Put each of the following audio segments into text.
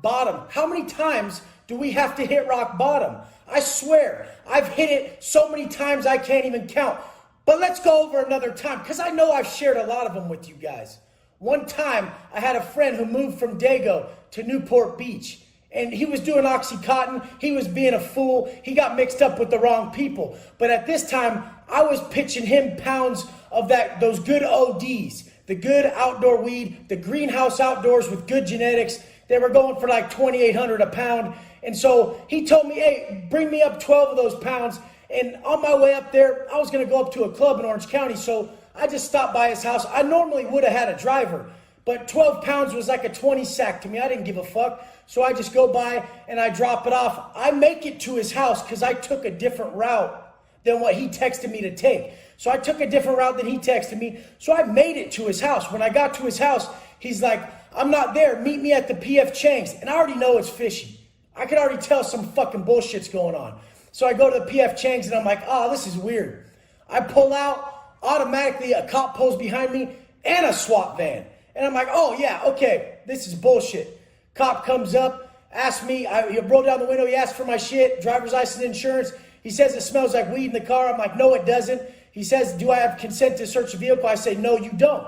bottom. How many times do we have to hit rock bottom? I swear, I've hit it so many times I can't even count. But let's go over another time, because I know I've shared a lot of them with you guys. One time, I had a friend who moved from Dago to Newport Beach. And he was doing Oxycontin. He was being a fool. He got mixed up with the wrong people. But at this time, I was pitching him pounds of those good ODs, the good outdoor weed, the greenhouse outdoors with good genetics. They were going for like $2,800 a pound. And so he told me, hey, bring me up 12 of those pounds. And on my way up there, I was going to go up to a club in Orange County. So I just stopped by his house. I normally would have had a driver, but 12 pounds was like a 20 sack to me. I didn't give a fuck. So I just go by and I drop it off. I make it to his house because I took a different route than what he texted me to take. So I took a different route than he texted me. So I made it to his house. When I got to his house, he's like, I'm not there. Meet me at the PF Chang's. And I already know it's fishy. I could already tell some fucking bullshit's going on. So I go to the PF Chang's and I'm like, oh, this is weird. I pull out, automatically a cop pulls behind me and a SWAT van. And I'm like, oh yeah, okay, this is bullshit. Cop comes up, asks me, he rolled down the window, he asked for my shit, driver's license, insurance. He says it smells like weed in the car. I'm like, no, it doesn't. He says, do I have consent to search the vehicle? I say, no, you don't.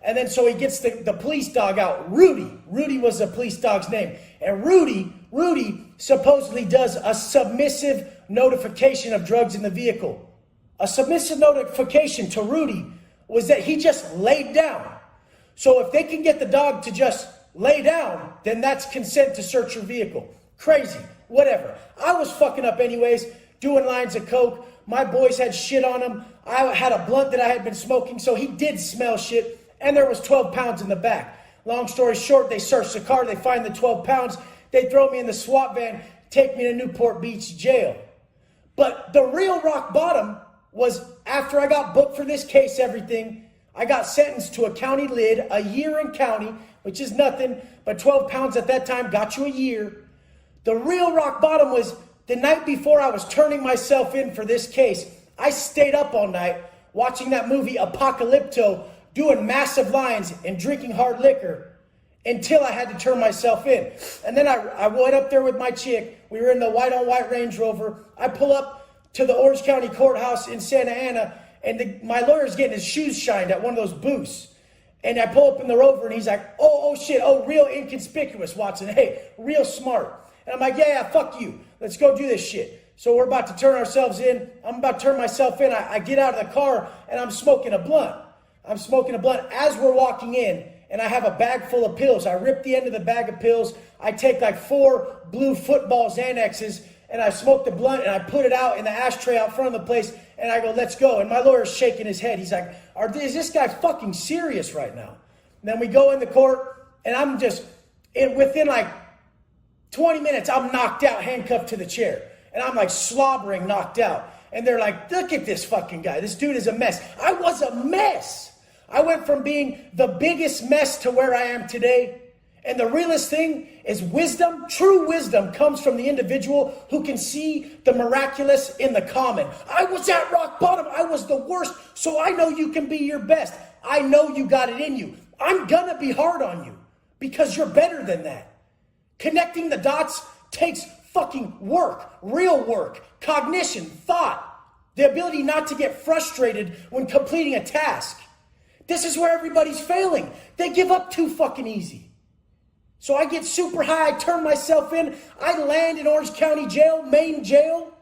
And then so he gets the police dog out, Rudy. Rudy was the police dog's name. And Rudy supposedly does a submissive notification of drugs in the vehicle. A submissive notification to Rudy was that he just laid down. So if they can get the dog to just lay down, then that's consent to search your vehicle. Crazy, whatever. I was fucking up anyways, doing lines of coke. My boys had shit on them. I had a blunt that I had been smoking, so he did smell shit, and there was 12 pounds in the back. Long story short, they search the car, they find the 12 pounds, they throw me in the SWAT van, take me to Newport Beach jail. But the real rock bottom was after I got booked for this case, everything, I got sentenced to a county lid, a year in county, which is nothing, but 12 pounds at that time got you a year. The real rock bottom was the night before I was turning myself in for this case. I stayed up all night watching that movie Apocalypto, doing massive lines and drinking hard liquor until I had to turn myself in. And then I went up there with my chick. We were in the white on white Range Rover. I pull up to the Orange County Courthouse in Santa Ana, and my lawyer's getting his shoes shined at one of those booths. And I pull up in the Rover, and he's like, oh shit, real inconspicuous, Watson. Hey, real smart. And I'm like, yeah, fuck you. Let's go do this shit. So we're about to turn ourselves in. I'm about to turn myself in. I get out of the car, and I'm smoking a blunt. I'm smoking a blunt as we're walking in, and I have a bag full of pills. I rip the end of the bag of pills. I take like 4 blue football Xanaxes, and I smoke the blunt, and I put it out in the ashtray out front of the place, and I go, let's go. And my lawyer's shaking his head. He's like, is this guy fucking serious right now? And then we go in the court, and I'm just, within like 20 minutes, I'm knocked out, handcuffed to the chair. And I'm like slobbering, knocked out. And they're like, look at this fucking guy. This dude is a mess. I was a mess. I went from being the biggest mess to where I am today. And the realest thing is wisdom. True wisdom comes from the individual who can see the miraculous in the common. I was at rock bottom. I was the worst. So I know you can be your best. I know you got it in you. I'm going to be hard on you because you're better than that. Connecting the dots takes fucking work, real work, cognition, thought, the ability not to get frustrated when completing a task. This is where everybody's failing. They give up too fucking easy. So I get super high, I turn myself in, I land in Orange County Jail, Main Jail,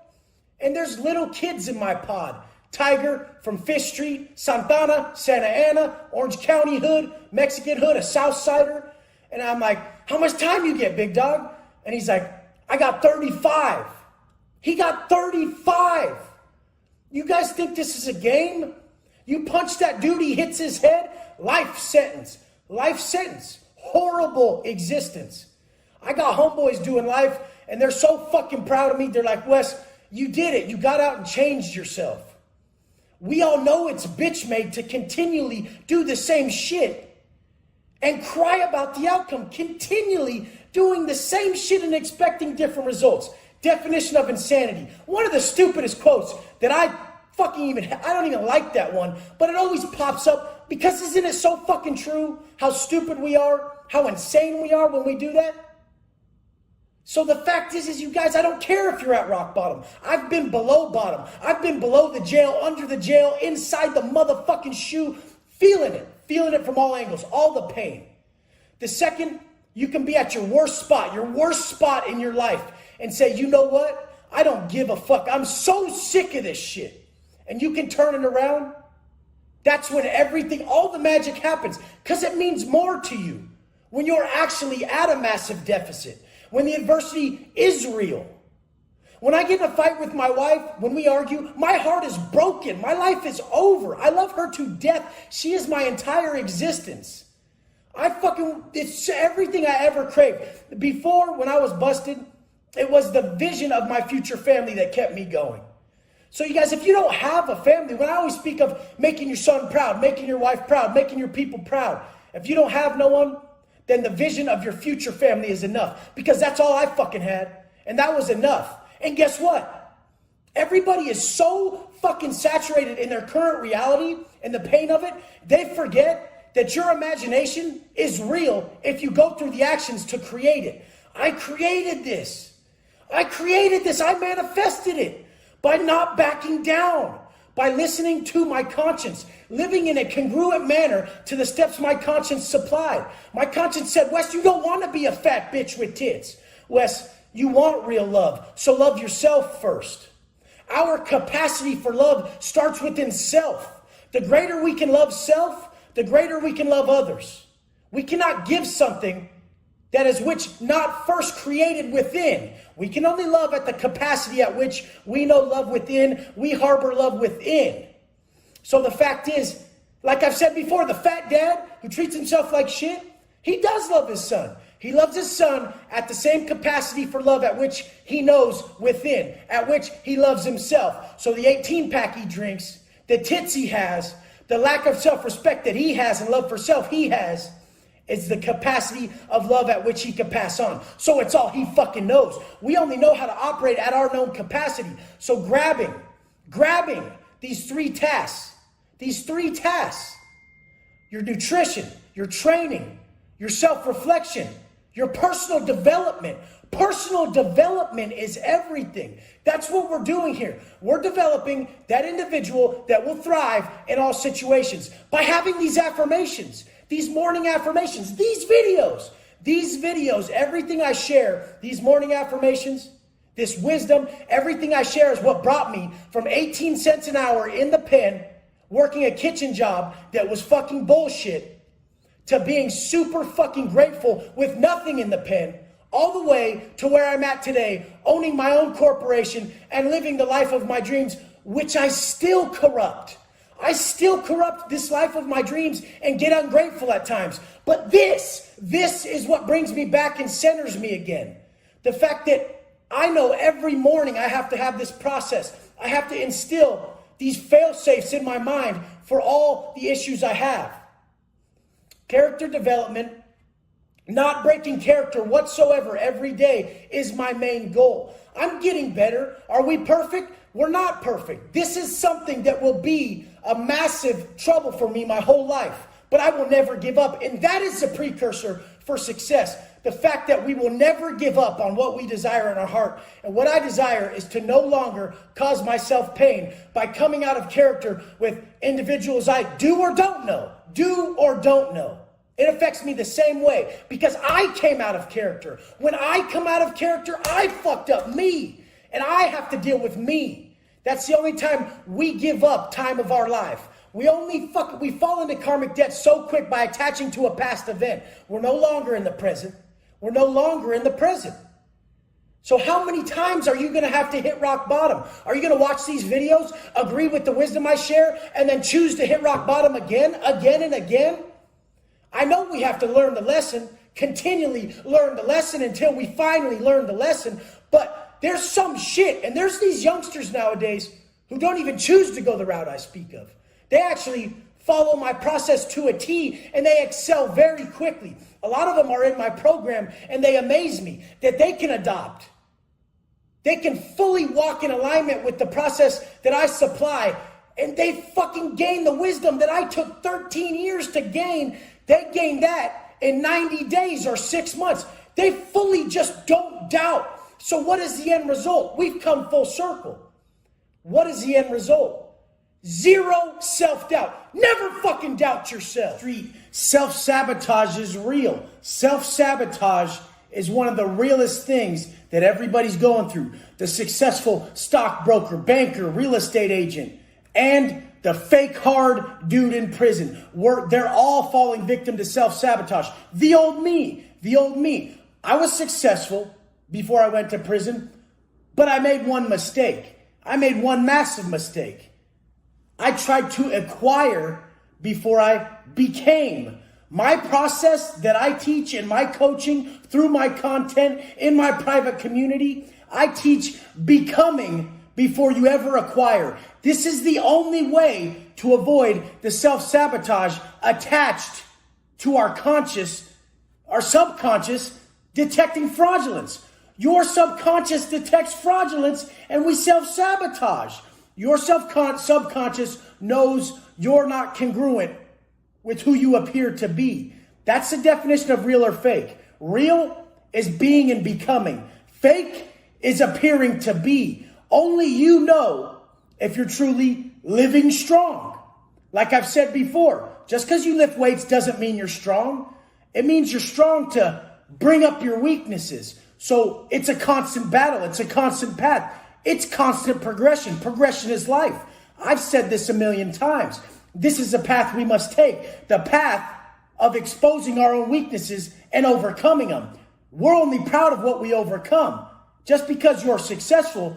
and there's little kids in my pod. Tiger from Fish Street, Santana, Santa Ana, Orange County hood, Mexican hood, a South Sider. And I'm like, how much time you get, big dog? And he's like, I got 35. He got 35. You guys think this is a game? You punch that dude, he hits his head, life sentence. Life sentence. Horrible existence. I got homeboys doing life, and they're so fucking proud of me. They're like, Wes, you did it. You got out and changed yourself. We all know it's bitch made to continually do the same shit and cry about the outcome, continually doing the same shit and expecting different results. Definition of insanity. One of the stupidest quotes that I don't even like that one, but it always pops up because isn't it so fucking true how stupid we are, how insane we are when we do that? So the fact is you guys, I don't care if you're at rock bottom. I've been below bottom. I've been below the jail, under the jail, inside the motherfucking shoe, feeling it from all angles, all the pain. The second, you can be at your worst spot in your life and say, you know what? I don't give a fuck. I'm so sick of this shit. And you can turn it around. That's when everything, all the magic happens, because it means more to you when you're actually at a massive deficit. When the adversity is real. When I get in a fight with my wife, when we argue, my heart is broken. My life is over. I love her to death. She is my entire existence. It's everything I ever craved. Before, when I was busted, it was the vision of my future family that kept me going. So you guys, if you don't have a family, when I always speak of making your son proud, making your wife proud, making your people proud, if you don't have no one, then the vision of your future family is enough. Because that's all I fucking had. And that was enough. And guess what? Everybody is so fucking saturated in their current reality and the pain of it, they forget that your imagination is real if you go through the actions to create it. I created this. I manifested it by not backing down. By listening to my conscience, living in a congruent manner to the steps my conscience supplied. My conscience said, Wes, you don't want to be a fat bitch with tits. Wes, you want real love, so love yourself first. Our capacity for love starts within self. The greater we can love self, the greater we can love others. We cannot give something that is which not first created within. We can only love at the capacity at which we know love within, we harbor love within. So the fact is, like I've said before, the fat dad who treats himself like shit, he does love his son. He loves his son at the same capacity for love at which he knows within, at which he loves himself. So the 18-pack he drinks, the tits he has, the lack of self-respect that he has and love for self he has, is the capacity of love at which he can pass on. So it's all he fucking knows. We only know how to operate at our known capacity. So grabbing these three tasks, your nutrition, your training, your self-reflection, your personal development. Personal development is everything. That's what we're doing here. We're developing that individual that will thrive in all situations by having these affirmations. These morning affirmations, these videos, everything I share, these morning affirmations, this wisdom, everything I share is what brought me from 18 cents an hour in the pen, working a kitchen job that was fucking bullshit, to being super fucking grateful with nothing in the pen, all the way to where I'm at today, owning my own corporation and living the life of my dreams, which I still corrupt. I still corrupt this life of my dreams and get ungrateful at times. But this is what brings me back and centers me again. The fact that I know every morning I have to have this process. I have to instill these fail-safes in my mind for all the issues I have. Character development, not breaking character whatsoever every day is my main goal. I'm getting better. Are we perfect? We're not perfect. This is something that will be a massive trouble for me my whole life, but I will never give up. And that is the precursor for success. The fact that we will never give up on what we desire in our heart. And what I desire is to no longer cause myself pain by coming out of character with individuals I do or don't know. It affects me the same way because I came out of character. When I come out of character, I fucked up me and I have to deal with me. That's the only time we give up time of our life. We fall into karmic debt so quick by attaching to a past event. We're no longer in the present. So how many times are you going to have to hit rock bottom? Are you going to watch these videos, agree with the wisdom I share, and then choose to hit rock bottom again and again? I know we have to learn the lesson, continually learn the lesson until we finally learn the lesson, but there's some shit, and there's these youngsters nowadays who don't even choose to go the route I speak of. They actually follow my process to a T, and they excel very quickly. A lot of them are in my program, and they amaze me that they can adopt. They can fully walk in alignment with the process that I supply, and they fucking gain the wisdom that I took 13 years to gain. They gain that in 90 days or 6 months. They fully just don't doubt. So what is the end result? We've come full circle. What is the end result? Zero self-doubt. Never fucking doubt yourself. Self-sabotage is real. Self-sabotage is one of the realest things that everybody's going through. The successful stockbroker, banker, real estate agent, and the fake hard dude in prison. They're all falling victim to self-sabotage. The old me. I was successful before I went to prison, but I made one mistake. I made one massive mistake. I tried to acquire before I became. My process that I teach in my coaching, through my content, in my private community, I teach becoming before you ever acquire. This is the only way to avoid the self-sabotage attached to our subconscious detecting fraudulence. Your subconscious detects fraudulence and we self-sabotage. Your subconscious knows you're not congruent with who you appear to be. That's the definition of real or fake. Real is being and becoming. Fake is appearing to be. Only you know if you're truly living strong. Like I've said before, just because you lift weights doesn't mean you're strong. It means you're strong to bring up your weaknesses. So it's a constant battle. It's a constant path. It's constant progression. Progression is life. I've said this a million times. This is a path we must take. The path of exposing our own weaknesses and overcoming them. We're only proud of what we overcome. Just because you're successful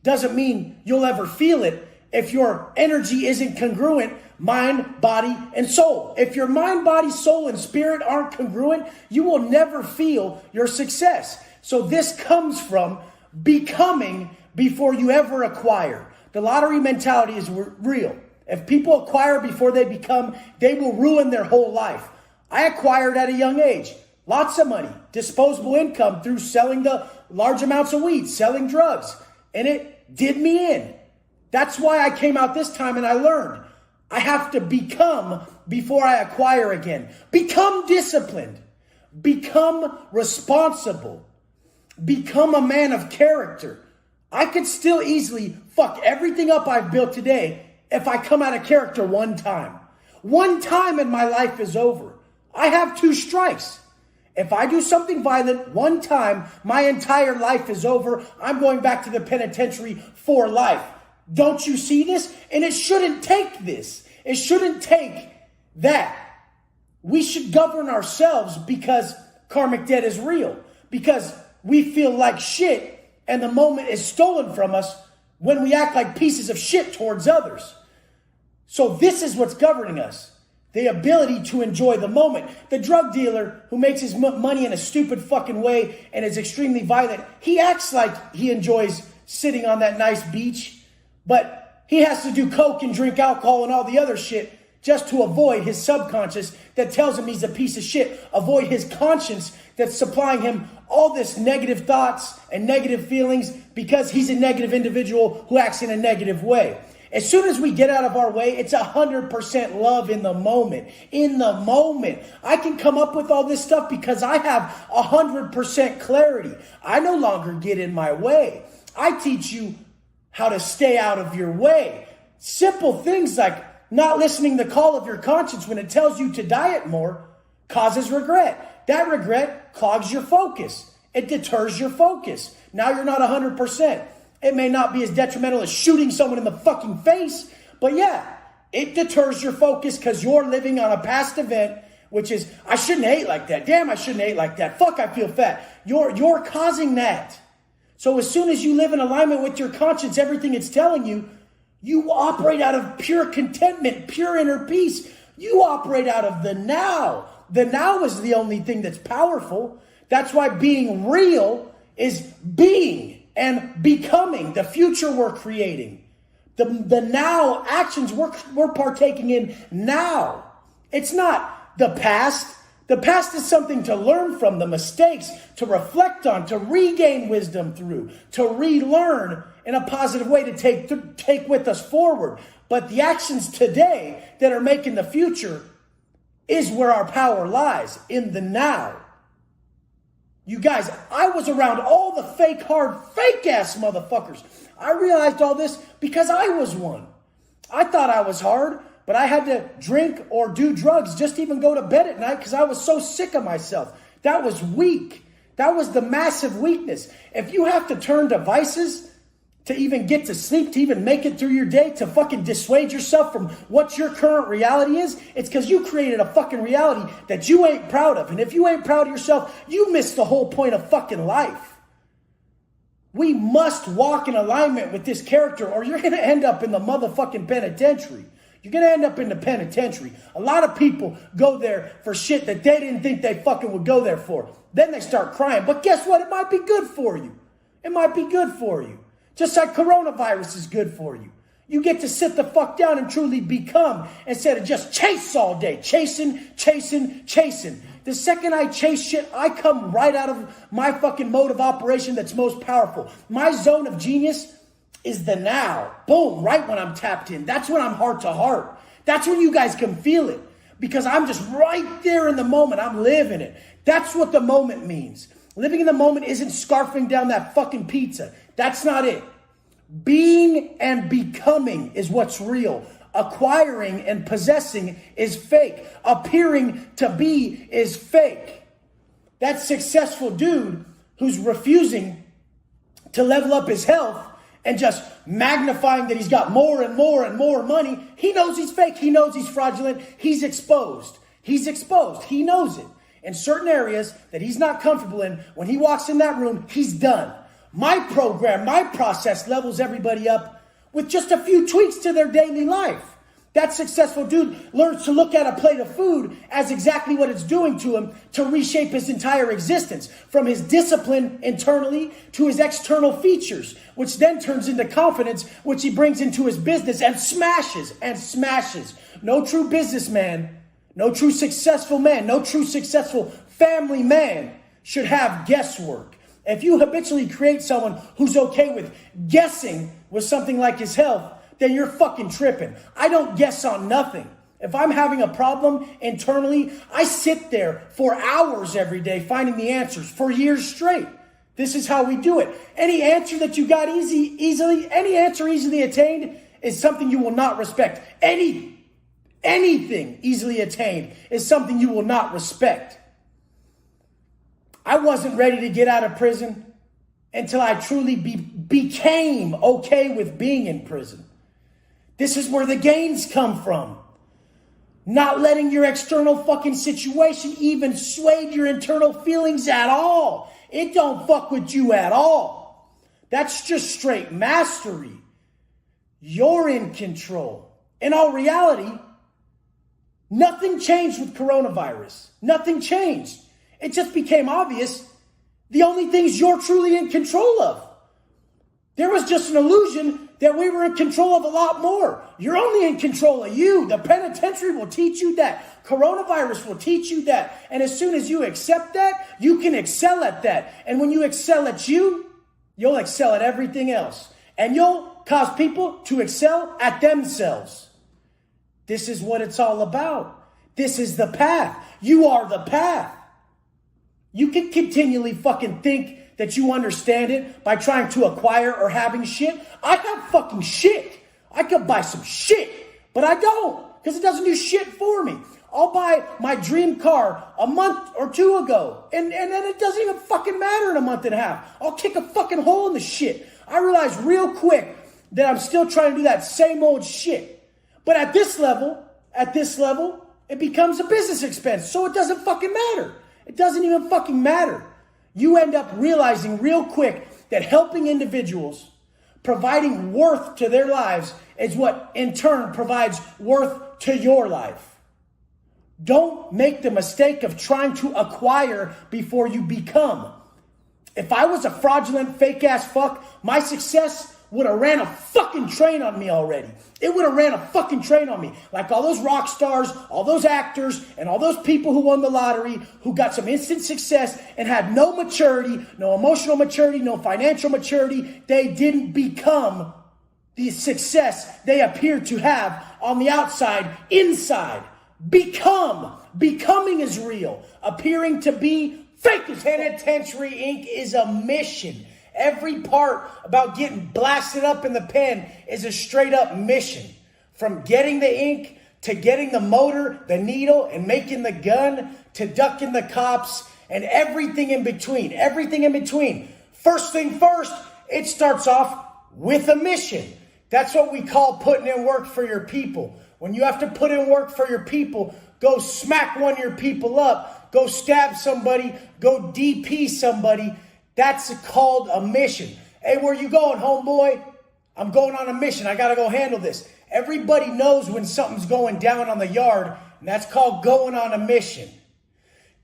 doesn't mean you'll ever feel it if your energy isn't congruent, mind, body, and soul. If your mind, body, soul, and spirit aren't congruent, you will never feel your success. So this comes from becoming before you ever acquire. The lottery mentality is real. If people acquire before they become, they will ruin their whole life. I acquired at a young age. Lots of money, disposable income through selling the large amounts of weed, selling drugs. And it did me in. That's why I came out this time and I learned. I have to become before I acquire again. Become disciplined. Become responsible. Become a man of character. I could still easily fuck everything up I've built today if I come out of character one time. One time and my life is over. I have 2 strikes. If I do something violent one time, my entire life is over. I'm going back to the penitentiary for life. Don't you see this? And it shouldn't take this. It shouldn't take that. We should govern ourselves because karmic debt is real. Because we feel like shit and the moment is stolen from us when we act like pieces of shit towards others. So this is what's governing us. The ability to enjoy the moment. The drug dealer who makes his money in a stupid fucking way and is extremely violent, he acts like he enjoys sitting on that nice beach, but he has to do coke and drink alcohol and all the other shit just to avoid his subconscious that tells him he's a piece of shit. Avoid his conscience that's supplying him all this negative thoughts and negative feelings because he's a negative individual who acts in a negative way. As soon as we get out of our way, it's 100% love in the moment. In the moment. I can come up with all this stuff because I have 100% clarity. I no longer get in my way. I teach you how to stay out of your way. Simple things like not listening to the call of your conscience when it tells you to diet more causes regret. That regret clogs your focus. It deters your focus. Now you're not 100%. It may not be as detrimental as shooting someone in the fucking face, but yeah, it deters your focus because you're living on a past event, which is, I shouldn't hate like that. Damn, I shouldn't hate like that. Fuck, I feel fat. You're causing that. So as soon as you live in alignment with your conscience, everything it's telling you, you operate out of pure contentment, pure inner peace. You operate out of the now. The now is the only thing that's powerful. That's why being real is being and becoming the future we're creating. The now actions we're partaking in now. It's not the past. The past is something to learn from, the mistakes, to reflect on, to regain wisdom through, to relearn in a positive way to take with us forward. But the actions today that are making the future is where our power lies, in the now. You guys, I was around all the fake ass motherfuckers. I realized all this because I was one. I thought I was hard, but I had to drink or do drugs just to even go to bed at night because I was so sick of myself. That was weak. That was the massive weakness. If you have to turn to vices to even get to sleep, to even make it through your day, to fucking dissuade yourself from what your current reality is, it's because you created a fucking reality that you ain't proud of. And if you ain't proud of yourself, you missed the whole point of fucking life. We must walk in alignment with this character or you're going to end up in the motherfucking penitentiary. You're going to end up in the penitentiary. A lot of people go there for shit that they didn't think they fucking would go there for. Then they start crying. But guess what? It might be good for you. It might be good for you. Just like coronavirus is good for you. You get to sit the fuck down and truly become instead of just chase all day. Chasing. The second I chase shit, I come right out of my fucking mode of operation that's most powerful. My zone of genius is the now. Boom, right when I'm tapped in. That's when I'm heart to heart. That's when you guys can feel it. Because I'm just right there in the moment. I'm living it. That's what the moment means. Living in the moment isn't scarfing down that fucking pizza. That's not it. Being and becoming is what's real. Acquiring and possessing is fake. Appearing to be is fake. That successful dude who's refusing to level up his health and just magnifying that he's got more and more and more money, he knows he's fake. He knows he's fraudulent. He's exposed. He's exposed. He knows it. In certain areas that he's not comfortable in, when he walks in that room, he's done. My program, my process levels everybody up with just a few tweaks to their daily life. That successful dude learns to look at a plate of food as exactly what it's doing to him to reshape his entire existence, from his discipline internally to his external features, which then turns into confidence, which he brings into his business and smashes. No true businessman, no true successful man, no true successful family man should have guesswork. If you habitually create someone who's okay with guessing with something like his health, then you're fucking tripping. I don't guess on nothing. If I'm having a problem internally, I sit there for hours every day finding the answers for years straight. This is how we do it. Any answer that you got any answer easily attained is something you will not respect. Anything easily attained is something you will not respect. I wasn't ready to get out of prison until I truly became okay with being in prison. This is where the gains come from. Not letting your external fucking situation even sway your internal feelings at all. It don't fuck with you at all. That's just straight mastery. You're in control. In all reality, nothing changed with coronavirus. Nothing changed. It just became obvious the only things you're truly in control of. There was just an illusion that we were in control of a lot more. You're only in control of you. The penitentiary will teach you that. Coronavirus will teach you that. And as soon as you accept that, you can excel at that. And when you excel at you, you'll excel at everything else. And you'll cause people to excel at themselves. This is what it's all about. This is the path. You are the path. You can continually fucking think that you understand it by trying to acquire or having shit. I have fucking shit. I could buy some shit, but I don't, because it doesn't do shit for me. I'll buy my dream car a month or two ago, and then it doesn't even fucking matter in a month and a half. I'll kick a fucking hole in the shit. I realized real quick that I'm still trying to do that same old shit. But at this level, it becomes a business expense, so it doesn't fucking matter. It doesn't even fucking matter. You end up realizing real quick that helping individuals, providing worth to their lives, is what in turn provides worth to your life. Don't make the mistake of trying to acquire before you become. If I was a fraudulent, fake-ass fuck, my success would have ran a fucking train on me already. It would have ran a fucking train on me. Like all those rock stars, all those actors, and all those people who won the lottery, who got some instant success and had no maturity, no emotional maturity, no financial maturity. They didn't become the success they appeared to have on the outside, inside. Becoming is real. Appearing to be Fake as penitentiary ink is a mission. Every part about getting blasted up in the pen is a straight up mission. From getting the ink to getting the motor, the needle, and making the gun, to ducking the cops, and everything in between. Everything in between. First thing first, it starts off with a mission. That's what we call putting in work for your people. When you have to put in work for your people, go smack one of your people up, go stab somebody, go DP somebody. That's called a mission. Hey, where you going, homeboy? I'm going on a mission. I got to go handle this. Everybody knows when something's going down on the yard, and that's called going on a mission.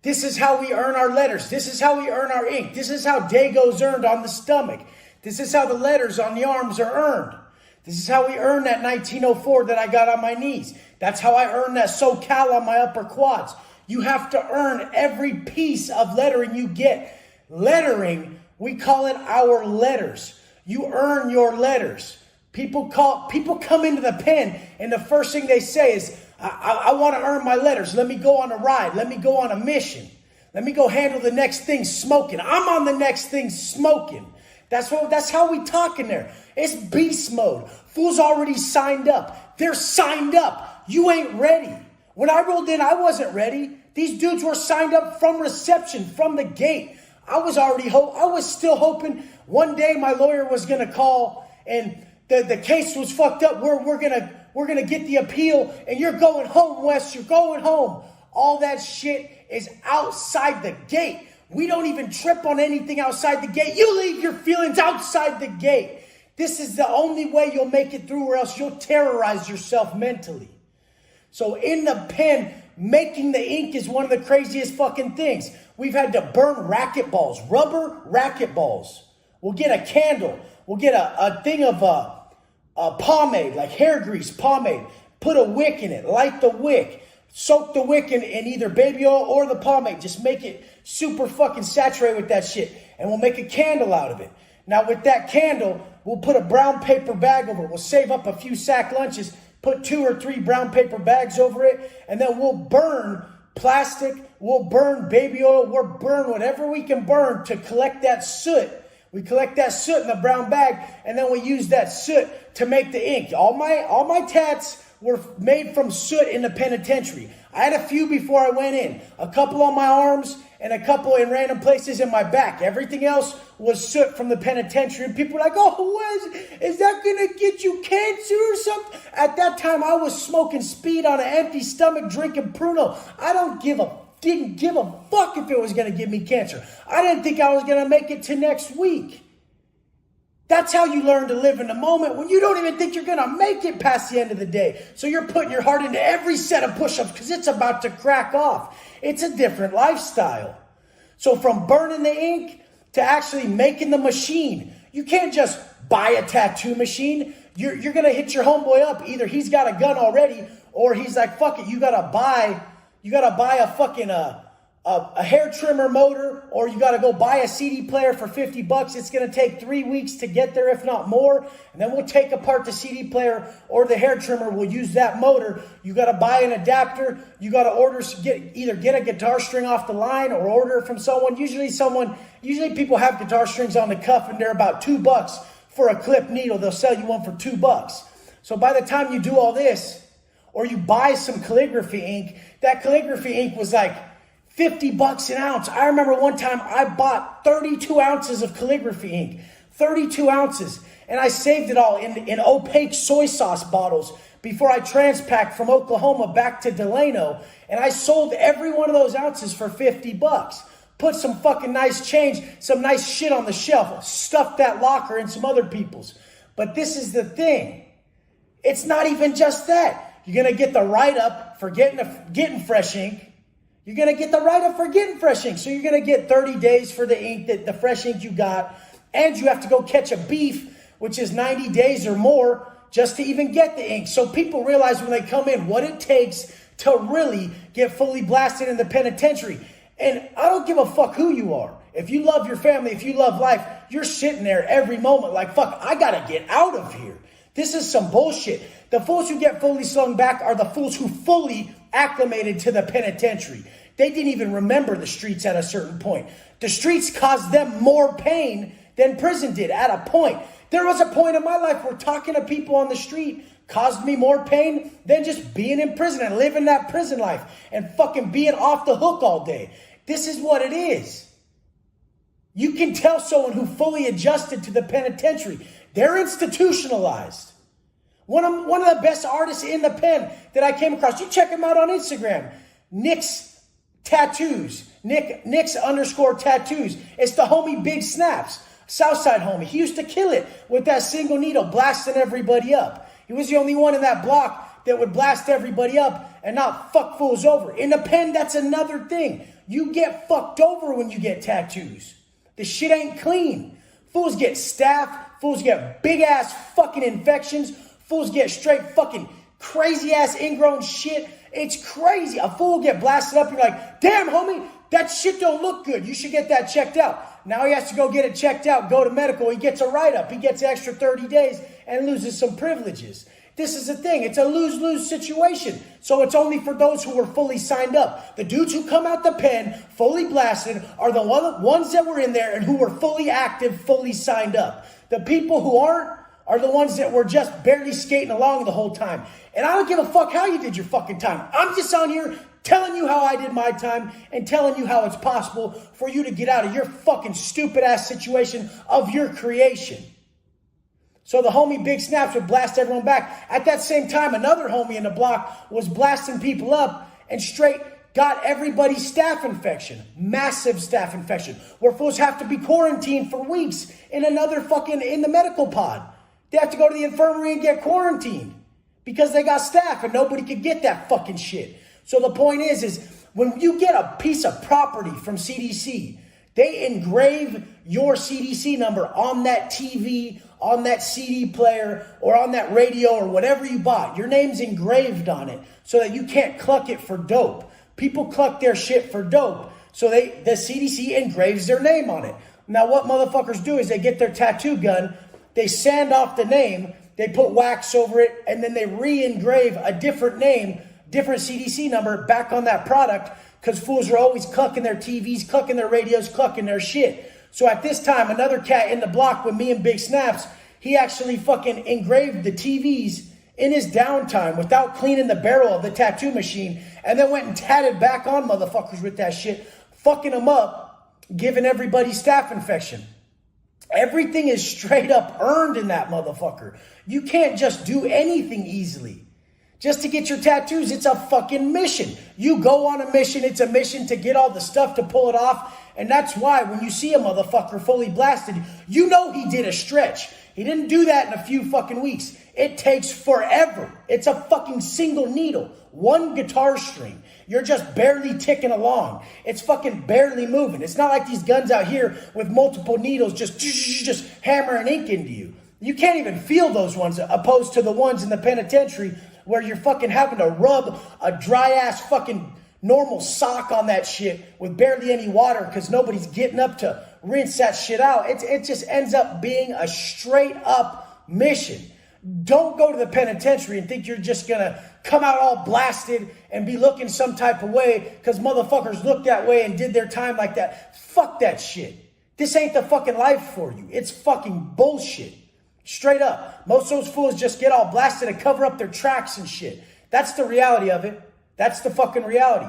This is how we earn our letters. This is how we earn our ink. This is how Dago's earned on the stomach. This is how the letters on the arms are earned. This is how we earn that 1904 that I got on my knees. That's how I earn that SoCal on my upper quads. You have to earn every piece of lettering you get. Lettering, we call it our letters. You earn your letters. People come into the pen, and the first thing they say is, I want to earn my letters. Let me go on a ride. Let me go on a mission. Let me go handle the next thing smoking. I'm on the next thing smoking. That's how we talk in there. It's beast mode. Fools already signed up. They're signed up. You ain't ready. When I rolled in, I wasn't ready. These dudes were signed up from reception, from the gate. I was still hoping one day my lawyer was gonna call and the case was fucked up. We're gonna get the appeal, and you're going home, Wes. You're going home. All that shit is outside the gate. We don't even trip on anything outside the gate. You leave your feelings outside the gate. This is the only way you'll make it through, or else you'll terrorize yourself mentally. So in the pen, making the ink is one of the craziest fucking things. We've had to burn racket balls, rubber racket balls. We'll get a candle. We'll get a thing of pomade, like hair grease pomade. Put a wick in it, light the wick. Soak the wick in either baby oil or the pomade. Just make it super fucking saturated with that shit. And we'll make a candle out of it. Now with that candle, we'll put a brown paper bag over it. We'll save up a few sack lunches, put 2 or 3 brown paper bags over it, and then we'll burn plastic, we'll burn baby oil, we'll burn whatever we can burn to collect that soot. We collect that soot in the brown bag, and then we use that soot to make the ink. All my tats were made from soot in the penitentiary. I had a few before I went in. A couple on my arms and a couple in random places in my back. Everything else was soot from the penitentiary. And people were like, oh, Wes, is that going to get you cancer or something? At that time, I was smoking speed on an empty stomach, drinking Pruno. I didn't give a fuck if it was going to give me cancer. I didn't think I was going to make it to next week. That's how you learn to live in the moment, when you don't even think you're going to make it past the end of the day. So you're putting your heart into every set of push-ups because it's about to crack off. It's a different lifestyle. So from burning the ink to actually making the machine, you can't just buy a tattoo machine. You're going to hit your homeboy up. Either he's got a gun already, or he's like, fuck it, you got to buy a fucking a hair trimmer motor, or you got to go buy a CD player for $50. It's going to take 3 weeks to get there, if not more. And then we'll take apart the CD player or the hair trimmer. We'll use that motor. You got to buy an adapter. You got to either get a guitar string off the line or order it from someone. Usually people have guitar strings on the cuff, and they're about $2 for a clip needle. They'll sell you one for $2. So by the time you do all this, or you buy some calligraphy ink, that calligraphy ink was like $50 an ounce. I remember one time I bought 32 ounces of calligraphy ink. 32 ounces. And I saved it all in opaque soy sauce bottles before I transpacked from Oklahoma back to Delano. And I sold every one of those ounces for $50. Put some fucking nice change, some nice shit on the shelf. Stuffed that locker and some other people's. But this is the thing. It's not even just that. You're going to get the write-up for getting fresh ink. You're going to get the write-up for getting fresh ink. So you're going to get 30 days for the ink, the fresh ink you got. And you have to go catch a beef, which is 90 days or more, just to even get the ink. So people realize when they come in what it takes to really get fully blasted in the penitentiary. And I don't give a fuck who you are. If you love your family, if you love life, you're sitting there every moment like, fuck, I got to get out of here. This is some bullshit. The fools who get fully slung back are the fools who fully acclimated to the penitentiary. They didn't even remember the streets at a certain point. The streets caused them more pain than prison did at a point. There was a point in my life where talking to people on the street caused me more pain than just being in prison and living that prison life and fucking being off the hook all day. This is what it is. You can tell someone who fully adjusted to the penitentiary, they're institutionalized. One of the best artists in the pen that I came across, you check him out on Instagram, Nick's Tattoos, Nick's _ tattoos. It's the homie Big Snaps, Southside homie. He used to kill it with that single needle, blasting everybody up. He was the only one in that block that would blast everybody up and not fuck fools over. In the pen, that's another thing. You get fucked over when you get tattoos. The shit ain't clean. Fools get staph. Fools get big ass fucking infections. Fools get straight fucking crazy ass ingrown shit. It's crazy. A fool will get blasted up and you're like, damn homie, that shit don't look good. You should get that checked out. Now he has to go get it checked out, go to medical. He gets a write-up. He gets an extra 30 days and loses some privileges. This is the thing. It's a lose-lose situation. So it's only for those who were fully signed up. The dudes who come out the pen, fully blasted, are the ones that were in there and who were fully active, fully signed up. The people who aren't are the ones that were just barely skating along the whole time. And I don't give a fuck how you did your fucking time. I'm just on here telling you how I did my time and telling you how it's possible for you to get out of your fucking stupid ass situation of your creation. So the homie Big Snaps would blast everyone back. At that same time, another homie in the block was blasting people up and straight got everybody's staph infection. Massive staph infection. Where fools have to be quarantined for weeks in the medical pod. They have to go to the infirmary and get quarantined because they got staph and nobody could get that fucking shit. So the point is when you get a piece of property from CDC, they engrave your CDC number on that TV, on that CD player, or on that radio or whatever you bought. Your name's engraved on it so that you can't cluck it for dope. People cluck their shit for dope. So the CDC engraves their name on it. Now what motherfuckers do is they get their tattoo gun, they sand off the name, they put wax over it, and then they re-engrave a different name, different CDC number back on that product because fools are always clucking their TVs, clucking their radios, clucking their shit. So at this time, another cat in the block with me and Big Snaps, he actually fucking engraved the TVs in his downtime without cleaning the barrel of the tattoo machine and then went and tatted back on motherfuckers with that shit, fucking them up, giving everybody staph infection. Everything is straight up earned in that motherfucker. You can't just do anything easily. Just to get your tattoos, it's a fucking mission. You go on a mission, it's a mission to get all the stuff to pull it off. And that's why when you see a motherfucker fully blasted, you know he did a stretch. He didn't do that in a few fucking weeks. It takes forever. It's a fucking single needle, one guitar string. You're just barely ticking along. It's fucking barely moving. It's not like these guns out here with multiple needles just hammering ink into you. You can't even feel those ones opposed to the ones in the penitentiary where you're fucking having to rub a dry ass fucking normal sock on that shit with barely any water because nobody's getting up to rinse that shit out. It just ends up being a straight up mission. Don't go to the penitentiary and think you're just going to come out all blasted and be looking some type of way because motherfuckers look that way and did their time like that. Fuck that shit. This ain't the fucking life for you. It's fucking bullshit. Straight up. Most of those fools just get all blasted and cover up their tracks and shit. That's the reality of it. That's the fucking reality.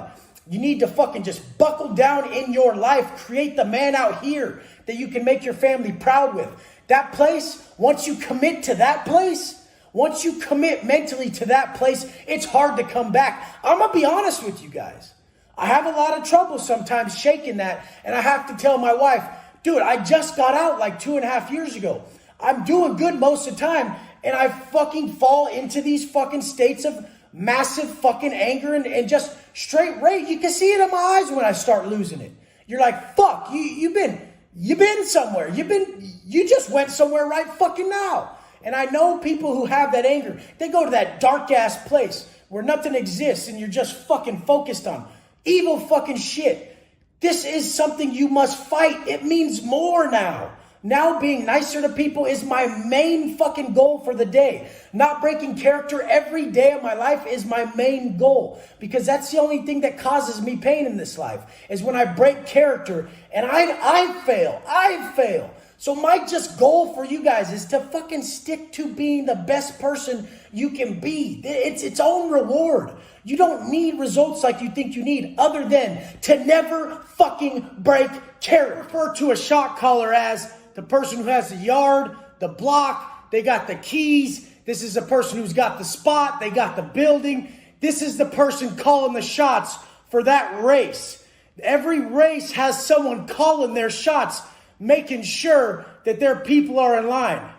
You need to fucking just buckle down in your life. Create the man out here that you can make your family proud with. That place, once you commit to that place, once you commit mentally to that place, it's hard to come back. I'm going to be honest with you guys. I have a lot of trouble sometimes shaking that. And I have to tell my wife, dude, I just got out like 2.5 years ago. I'm doing good most of the time. And I fucking fall into these fucking states of massive fucking anger and just straight rage. You can see it in my eyes when I start losing it. You're like, fuck, you've been somewhere. You just went somewhere right fucking now. And I know people who have that anger, they go to that dark ass place where nothing exists and you're just fucking focused on evil fucking shit. This is something you must fight. It means more now. Now being nicer to people is my main fucking goal for the day. Not breaking character every day of my life is my main goal, because that's the only thing that causes me pain in this life, is when I break character and I fail. So my just goal for you guys is to fucking stick to being the best person you can be. It's its own reward. You don't need results like you think you need, other than to never fucking break character. Refer to a shot caller as the person who has the yard, the block, they got the keys. This is the person who's got the spot, they got the building. This is the person calling the shots for that race. Every race has someone calling their shots, making sure that their people are in line.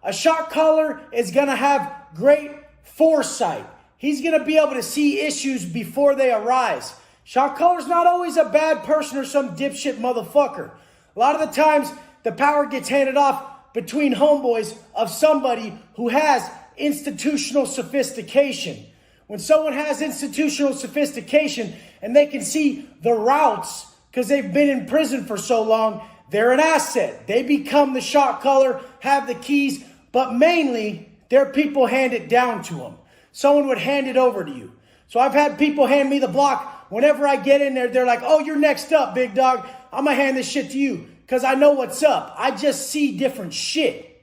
A shot caller is going to have great foresight. He's going to be able to see issues before they arise. Shot caller's not always a bad person or some dipshit motherfucker. A lot of the times, the power gets handed off between homeboys of somebody who has institutional sophistication. When someone has institutional sophistication and they can see the routes because they've been in prison for so long, they're an asset. They become the shot caller, have the keys, but mainly their people hand it down to them. Someone would hand it over to you. So I've had people hand me the block. Whenever I get in there, they're like, oh, you're next up, big dog. I'm going to hand this shit to you because I know what's up. I just see different shit.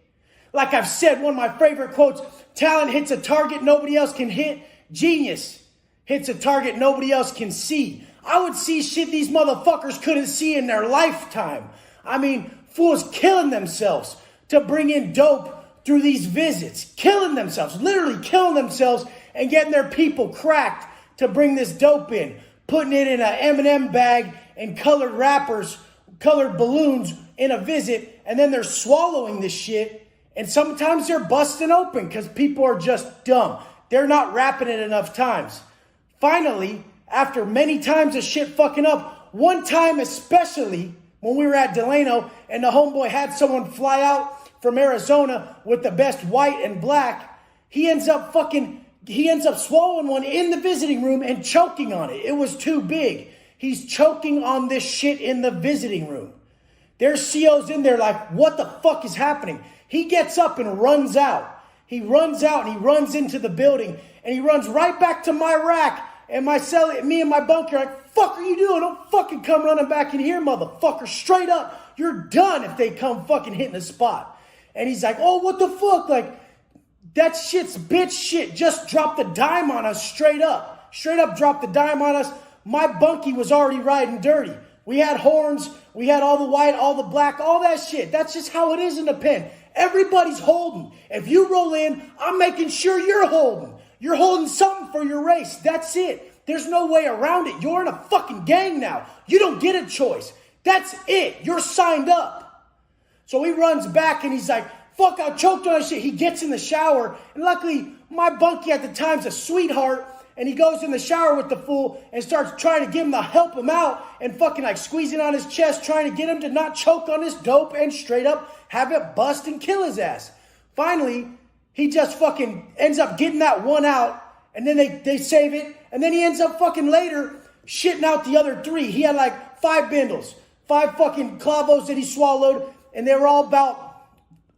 Like I've said, one of my favorite quotes, talent hits a target nobody else can hit. Genius hits a target nobody else can see. I would see shit these motherfuckers couldn't see in their lifetime. I mean, fools killing themselves to bring in dope through these visits. Killing themselves, literally killing themselves and getting their people cracked to bring this dope in. Putting it in an M&M bag and colored wrappers, colored balloons in a visit, and then they're swallowing this shit. And sometimes they're busting open because people are just dumb. They're not wrapping it enough times. Finally, after many times of shit fucking up, one time especially when we were at Delano and the homeboy had someone fly out from Arizona with the best white and black, he ends up swallowing one in the visiting room and choking on it. It was too big. He's choking on this shit in the visiting room. There's COs in there like, what the fuck is happening? He gets up and runs out. He runs out and he runs into the building and he runs right back to my rack and me and my bunker are like, fuck are you doing? Don't fucking come running back in here, motherfucker. Straight up, you're done if they come fucking hitting the spot. And he's like, oh, what the fuck? Like, that shit's bitch shit. Just dropped the dime on us straight up. Straight up dropped the dime on us. My bunkie was already riding dirty. We had horns. We had all the white, all the black, all that shit. That's just how it is in the pen. Everybody's holding. If you roll in, I'm making sure you're holding. You're holding something for your race. That's it. There's no way around it. You're in a fucking gang now. You don't get a choice. That's it. You're signed up. So he runs back and he's like, fuck, I choked on that shit. He gets in the shower. And luckily, my bunkie at the time's a sweetheart. And he goes in the shower with the fool and starts trying to get him to help him out and fucking like squeezing on his chest, trying to get him to not choke on his dope and straight up have it bust and kill his ass. Finally, he just fucking ends up getting that one out and then they save it. And then he ends up fucking later shitting out the other three. He had like 5 bindles, 5 fucking clavos that he swallowed, and they were all about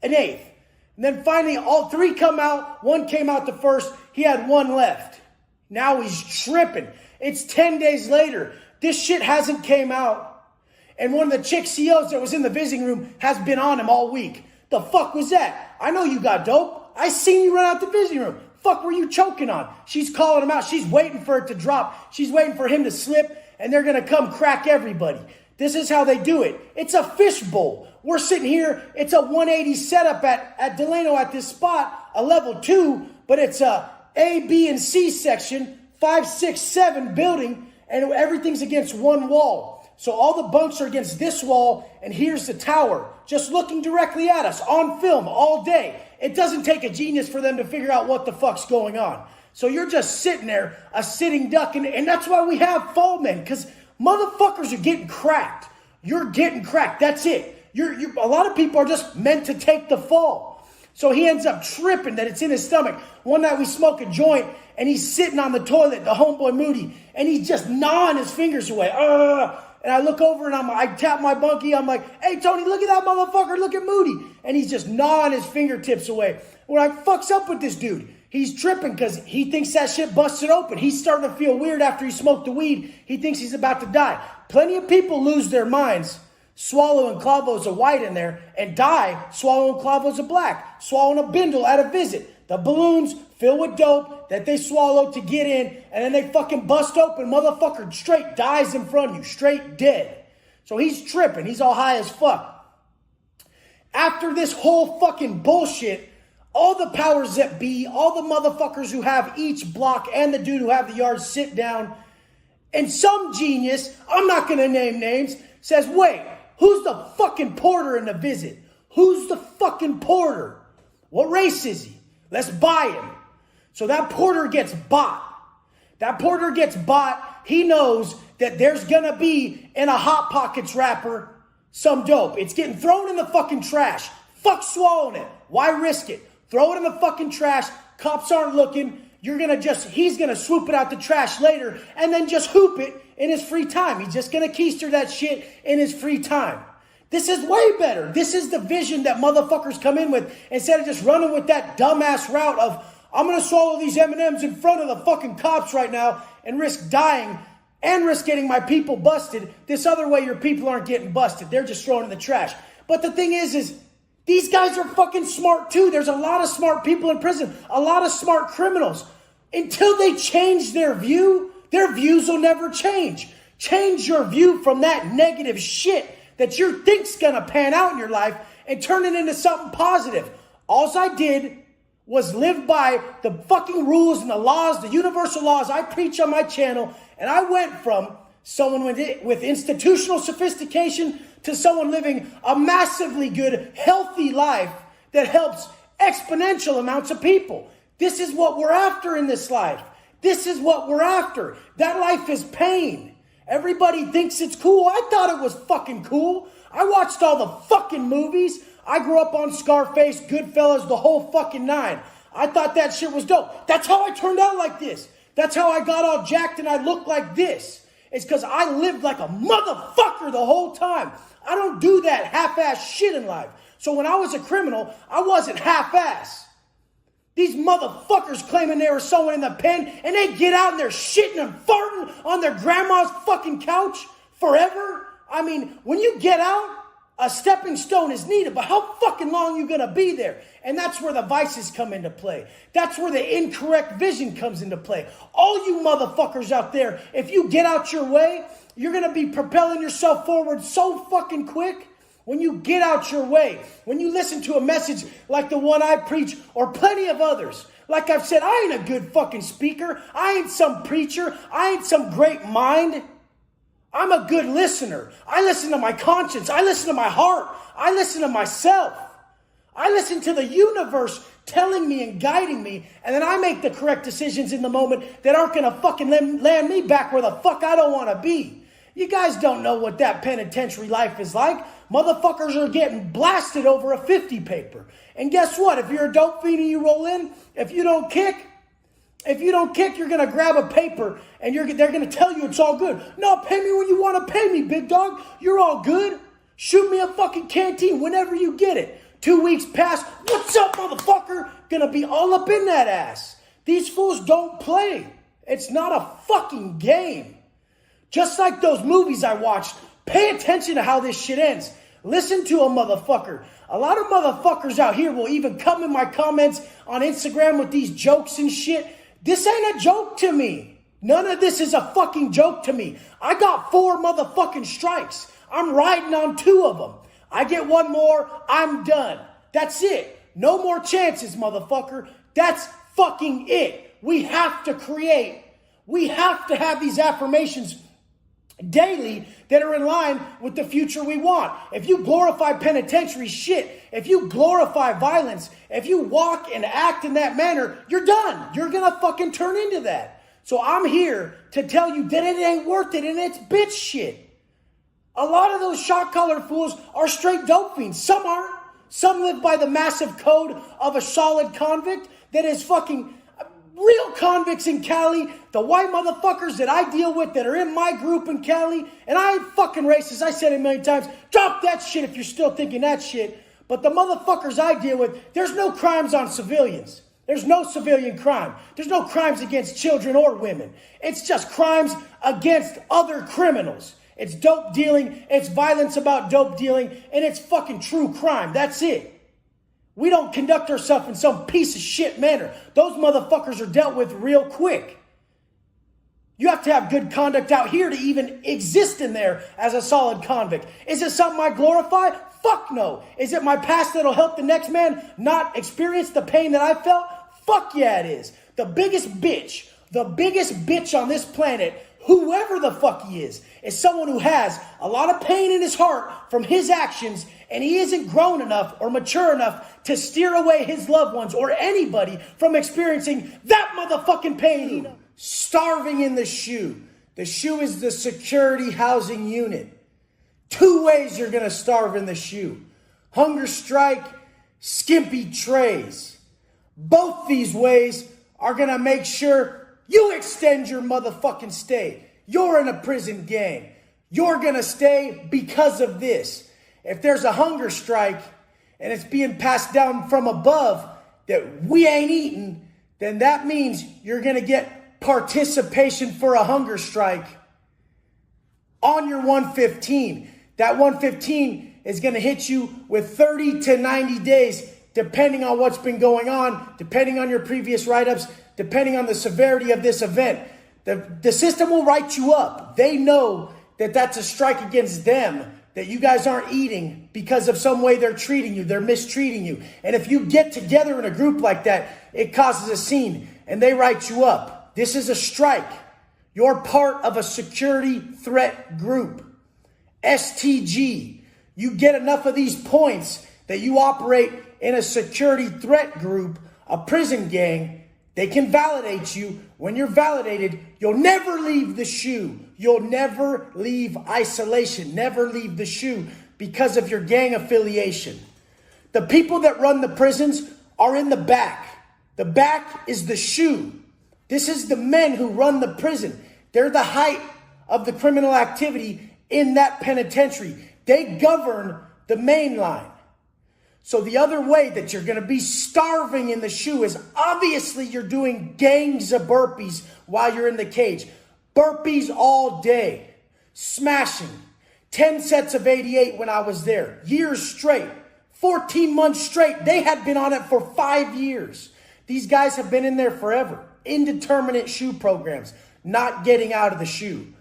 an eighth. And then finally all 3 come out. 1 came out the first. He had 1 left. Now he's tripping. It's 10 days later. This shit hasn't came out. And one of the chick COs that was in the visiting room has been on him all week. The fuck was that? I know you got dope. I seen you run out the visiting room. Fuck were you choking on? She's calling him out. She's waiting for it to drop. She's waiting for him to slip. And they're going to come crack everybody. This is how they do it. It's a fishbowl. We're sitting here. It's a 180 setup at Delano at this spot. A level 2. But it's A, B, and C section, 5, 6, 7 building, and everything's against one wall. So all the bunks are against this wall, and here's the tower, just looking directly at us on film all day. It doesn't take a genius for them to figure out what the fuck's going on. So you're just sitting there, a sitting duck, and that's why we have fall men, because motherfuckers are getting cracked. You're getting cracked. That's it. A lot of people are just meant to take the fall. So he ends up tripping that it's in his stomach. One night we smoke a joint and he's sitting on the toilet, the homeboy Moody, and he's just gnawing his fingers away. And I look over and I tap my bunkie. I'm like, hey, Tony, look at that motherfucker. Look at Moody. And he's just gnawing his fingertips away. When I fucks up with this dude, he's tripping because he thinks that shit busted open. He's starting to feel weird after he smoked the weed. He thinks he's about to die. Plenty of people lose their minds swallowing clavos of white in there and die swallowing clavos of black, swallowing a bindle at a visit. The balloons filled with dope that they swallow to get in, and then they fucking bust open. Motherfucker straight dies in front of you, straight dead. So he's tripping. He's all high as fuck. After this whole fucking bullshit, all the powers that be, all the motherfuckers who have each block and the dude who have the yard sit down, and some genius, I'm not going to name names, says, wait, who's the fucking porter in the visit? Who's the fucking porter? What race is he? Let's buy him. So that porter gets bought. That porter gets bought. He knows that there's going to be in a Hot Pockets wrapper some dope. It's getting thrown in the fucking trash. Fuck swallowing it. Why risk it? Throw it in the fucking trash. Cops aren't looking. He's going to swoop it out the trash later and then just hoop it in his free time. He's just going to keister that shit in his free time. This is way better. This is the vision that motherfuckers come in with instead of just running with that dumbass route of, I'm going to swallow these M&Ms in front of the fucking cops right now and risk dying and risk getting my people busted. This other way, your people aren't getting busted. They're just thrown in the trash. But the thing is these guys are fucking smart too. There's a lot of smart people in prison, a lot of smart criminals. Until they change their views will never change. Change your view from that negative shit that you think's gonna pan out in your life and turn it into something positive. All I did was live by the fucking rules and the laws, the universal laws I preach on my channel, and I went from someone with institutional sophistication to someone living a massively good, healthy life that helps exponential amounts of people. This is what we're after in this life. This is what we're after. That life is pain. Everybody thinks it's cool. I thought it was fucking cool. I watched all the fucking movies. I grew up on Scarface, Goodfellas, the whole fucking nine. I thought that shit was dope. That's how I turned out like this. That's how I got all jacked and I looked like this. It's because I lived like a motherfucker the whole time. I don't do that half-ass shit in life. So when I was a criminal, I wasn't half-ass. These motherfuckers claiming they were someone in the pen and they get out and they're shitting and farting on their grandma's fucking couch forever. I mean, when you get out, a stepping stone is needed, but how fucking long are you going to be there? And that's where the vices come into play. That's where the incorrect vision comes into play. All you motherfuckers out there, if you get out your way, you're going to be propelling yourself forward so fucking quick. When you get out your way, when you listen to a message like the one I preach or plenty of others, like I've said, I ain't a good fucking speaker. I ain't some preacher. I ain't some great mind. I'm a good listener. I listen to my conscience. I listen to my heart. I listen to myself. I listen to the universe telling me and guiding me, and then I make the correct decisions in the moment that aren't going to fucking land me back where the fuck I don't want to be. You guys don't know what that penitentiary life is like. Motherfuckers are getting blasted over a 50 paper. And guess what? If you're a dope fiend and you roll in, if you don't kick, you're going to grab a paper and they're going to tell you it's all good. No, pay me when you want to pay me, big dog. You're all good. Shoot me a fucking canteen whenever you get it. 2 weeks pass. What's up, motherfucker? Going to be all up in that ass. These fools don't play. It's not a fucking game. Just like those movies I watched, pay attention to how this shit ends. Listen to a motherfucker. A lot of motherfuckers out here will even come in my comments on Instagram with these jokes and shit. This ain't a joke to me. None of this is a fucking joke to me. I got 4 motherfucking strikes. I'm riding on 2 of them. I get 1 more, I'm done. That's it. No more chances, motherfucker. That's fucking it. We have to create. We have to have these affirmations daily that are in line with the future we want. If you glorify penitentiary shit, if you glorify violence, if you walk and act in that manner, you're done. You're gonna fucking turn into that. So I'm here to tell you that it ain't worth it and it's bitch shit. A lot of those shot-collar fools are straight dope fiends. Some aren't. Some live by the massive code of a solid convict that is fucking... real convicts in Cali, the white motherfuckers that I deal with that are in my group in Cali, and I ain't fucking racist, I said it a million times, drop that shit if you're still thinking that shit. But the motherfuckers I deal with, there's no crimes on civilians. There's no civilian crime. There's no crimes against children or women. It's just crimes against other criminals. It's dope dealing, it's violence about dope dealing, and it's fucking true crime. That's it. We don't conduct ourselves in some piece of shit manner. Those motherfuckers are dealt with real quick. You have to have good conduct out here to even exist in there as a solid convict. Is it something I glorify? Fuck no. Is it my past that'll help the next man not experience the pain that I felt? Fuck yeah it is. The biggest bitch on this planet, whoever the fuck he is someone who has a lot of pain in his heart from his actions, and he isn't grown enough or mature enough to steer away his loved ones or anybody from experiencing that motherfucking pain. Starving in the shoe. The shoe is the security housing unit. 2 ways you're going to starve in the shoe. Hunger strike, skimpy trays. Both these ways are going to make sure you extend your motherfucking stay. You're in a prison gang. You're going to stay because of this. If there's a hunger strike and it's being passed down from above that we ain't eating, then that means you're going to get participation for a hunger strike on your 115. That 115 is going to hit you with 30 to 90 days, depending on what's been going on, depending on your previous write-ups, depending on the severity of this event. The system will write you up. They know that that's a strike against them, that you guys aren't eating because of some way they're treating you, they're mistreating you. And if you get together in a group like that, it causes a scene and they write you up. This is a strike. You're part of a security threat group. STG. You get enough of these points that you operate in a security threat group, a prison gang. They can validate you. When you're validated, you'll never leave the shoe. You'll never leave isolation, never leave the shoe because of your gang affiliation. The people that run the prisons are in the back. The back is the shoe. This is the men who run the prison. They're the height of the criminal activity in that penitentiary. They govern the main line. So the other way that you're going to be starving in the shoe is obviously you're doing gangs of burpees while you're in the cage. Burpees all day. Smashing. 10 sets of 88 when I was there. Years straight. 14 months straight. They had been on it for 5 years. These guys have been in there forever. Indeterminate shoe programs. Not getting out of the shoe.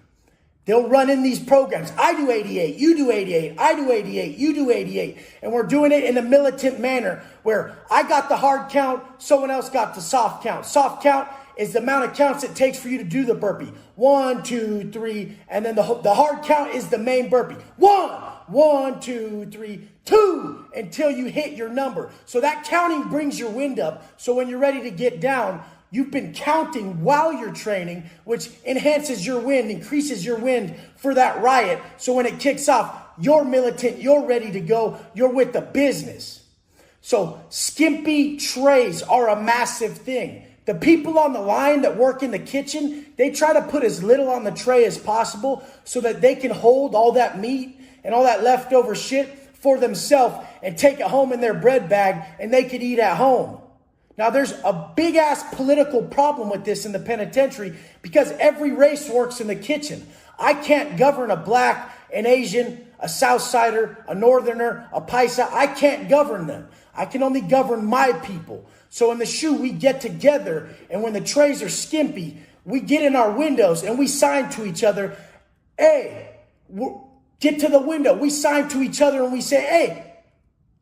They'll run in these programs. I do 88, you do 88, I do 88, you do 88. And we're doing it in a militant manner where I got the hard count, someone else got the soft count. Soft count is the amount of counts it takes for you to do the burpee. 1, 2, 3, and then the hard count is the main burpee. 1, 2, 3, 2, until you hit your number. So that counting brings your wind up. So when you're ready to get down, you've been counting while you're training, which enhances your wind, increases your wind for that riot. So when it kicks off, you're militant, you're ready to go, you're with the business. So skimpy trays are a massive thing. The people on the line that work in the kitchen, they try to put as little on the tray as possible so that they can hold all that meat and all that leftover shit for themselves and take it home in their bread bag and they could eat at home. Now, there's a big-ass political problem with this in the penitentiary because every race works in the kitchen. I can't govern a black, an Asian, a Southsider, a Northerner, a Paisa. I can't govern them. I can only govern my people. So in the shoe, we get together, and when the trays are skimpy, we get in our windows, and we sign to each other, hey, get to the window. We sign to each other, and we say, hey,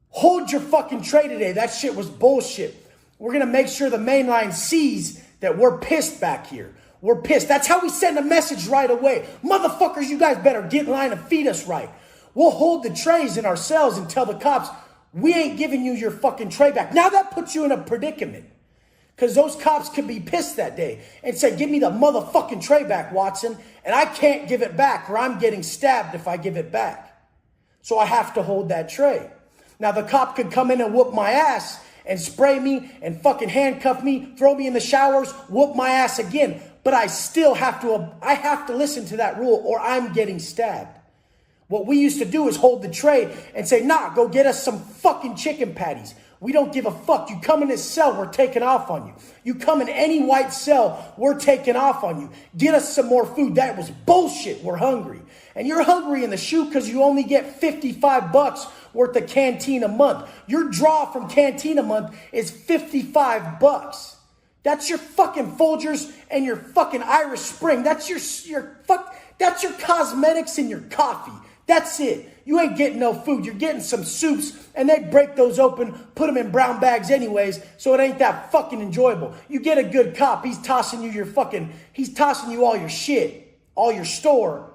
hold your fucking tray today. That shit was bullshit. We're going to make sure the main line sees that we're pissed back here. We're pissed. That's how we send a message right away. Motherfuckers, you guys better get in line and feed us right. We'll hold the trays in our cells and tell the cops, we ain't giving you your fucking tray back. Now that puts you in a predicament. Because those cops could be pissed that day and say, give me the motherfucking tray back, Watson. And I can't give it back or I'm getting stabbed if I give it back. So I have to hold that tray. Now the cop could come in and whoop my ass and spray me and fucking handcuff me, throw me in the showers, whoop my ass again. But I still have to listen to that rule or I'm getting stabbed. What we used to do is hold the tray and say, nah, go get us some fucking chicken patties. We don't give a fuck. You come in this cell, we're taking off on you. You come in any white cell, we're taking off on you. Get us some more food. That was bullshit. We're hungry. And you're hungry in the shoe because you only get $55 worth of canteen a month. Your draw from canteen a month is $55. That's your fucking Folgers and your fucking Irish Spring. That's that's your cosmetics and your coffee. That's it. You ain't getting no food. You're getting some soups, and they break those open, put them in brown bags anyways, so it ain't that fucking enjoyable. You get a good cop, he's tossing you all your shit, all your store,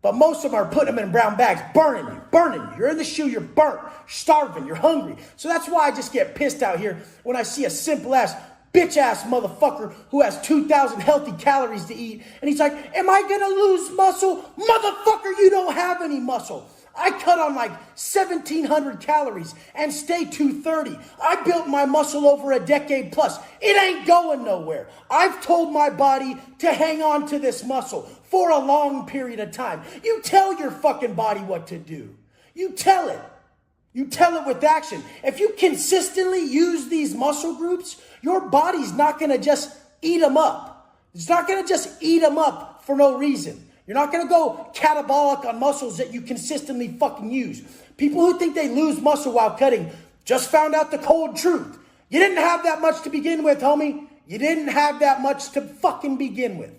but most of them are putting them in brown bags, burning you. You're in the shoe, you're burnt, starving, you're hungry. So that's why I just get pissed out here when I see a simple ass bitch ass motherfucker who has 2,000 healthy calories to eat. And he's like, am I going to lose muscle? Motherfucker, you don't have any muscle. I cut on like 1,700 calories and stay 230. I built my muscle over a decade plus. It ain't going nowhere. I've told my body to hang on to this muscle for a long period of time. You tell your fucking body what to do. You tell it. You tell it with action. If you consistently use these muscle groups, your body's not going to just eat them up. It's not going to just eat them up for no reason. You're not going to go catabolic on muscles that you consistently fucking use. People who think they lose muscle while cutting just found out the cold truth. You didn't have that much to begin with, homie. You didn't have that much to fucking begin with.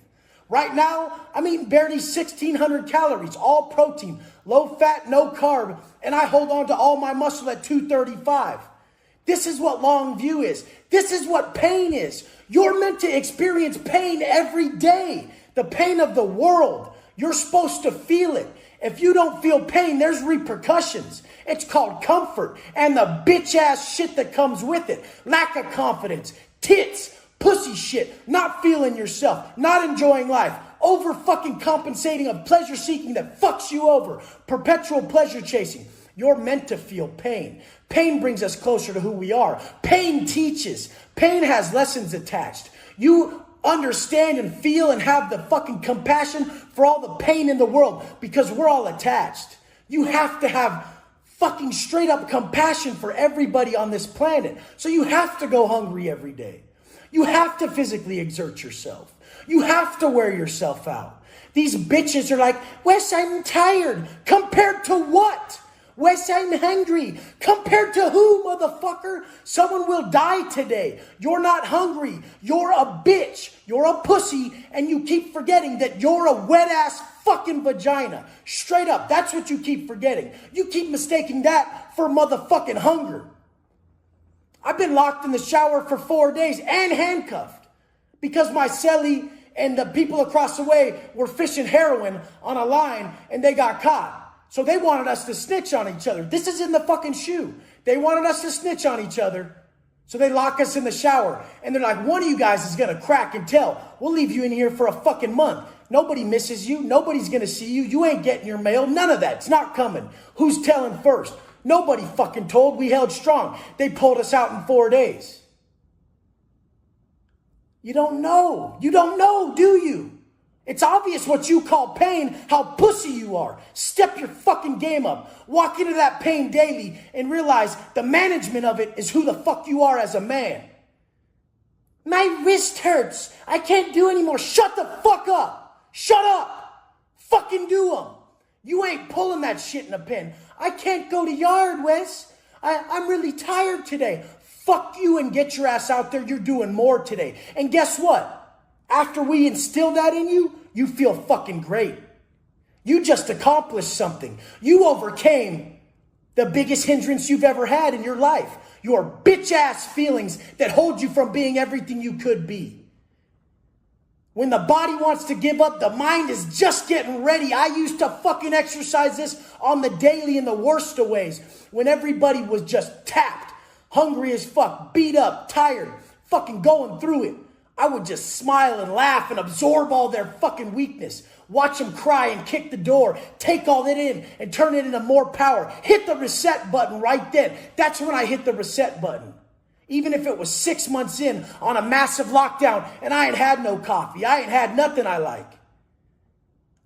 Right now, I'm eating barely 1,600 calories, all protein, low fat, no carb, and I hold on to all my muscle at 235. This is what long view is. This is what pain is. You're meant to experience pain every day. The pain of the world. You're supposed to feel it. If you don't feel pain, there's repercussions. It's called comfort and the bitch ass shit that comes with it. Lack of confidence, tits, pussy shit, not feeling yourself, not enjoying life, over fucking compensating of pleasure seeking that fucks you over, perpetual pleasure chasing. You're meant to feel pain. Pain brings us closer to who we are. Pain teaches. Pain has lessons attached. You understand and feel and have the fucking compassion for all the pain in the world because we're all attached. You have to have fucking straight up compassion for everybody on this planet. So you have to go hungry every day. You have to physically exert yourself. You have to wear yourself out. These bitches are like, Wes, I'm tired. Compared to what? Wes, I'm hungry. Compared to who, motherfucker? Someone will die today. You're not hungry. You're a bitch. You're a pussy. And you keep forgetting that you're a wet ass fucking vagina. Straight up. That's what you keep forgetting. You keep mistaking that for motherfucking hunger. I've been locked in the shower for 4 days and handcuffed because my cellie and the people across the way were fishing heroin on a line and they got caught. So they wanted us to snitch on each other. This is in the fucking shoe. They wanted us to snitch on each other. So they lock us in the shower. And they're like, one of you guys is going to crack and tell. We'll leave you in here for a fucking month. Nobody misses you. Nobody's going to see you. You ain't getting your mail. None of that. It's not coming. Who's telling first? Nobody fucking told. We held strong. They pulled us out in 4 days. You don't know. You don't know, do you? It's obvious what you call pain, how pussy you are. Step your fucking game up. Walk into that pain daily and realize the management of it is who the fuck you are as a man. My wrist hurts. I can't do anymore. Shut the fuck up. Shut up. Fucking do them. You ain't pulling that shit in a pen. I can't go to yard, Wes. I'm really tired today. Fuck you and get your ass out there. You're doing more today. And guess what? After we instill that in you, you feel fucking great. You just accomplished something. You overcame the biggest hindrance you've ever had in your life. Your bitch ass feelings that hold you from being everything you could be. When the body wants to give up, the mind is just getting ready. I used to fucking exercise this on the daily in the worst of ways. When everybody was just tapped, hungry as fuck, beat up, tired, fucking going through it. I would just smile and laugh and absorb all their fucking weakness. Watch them cry and kick the door. Take all that in and turn it into more power. Hit the reset button right then. That's when I hit the reset button. Even if it was 6 months in on a massive lockdown and I ain't had no coffee, I ain't had nothing I like.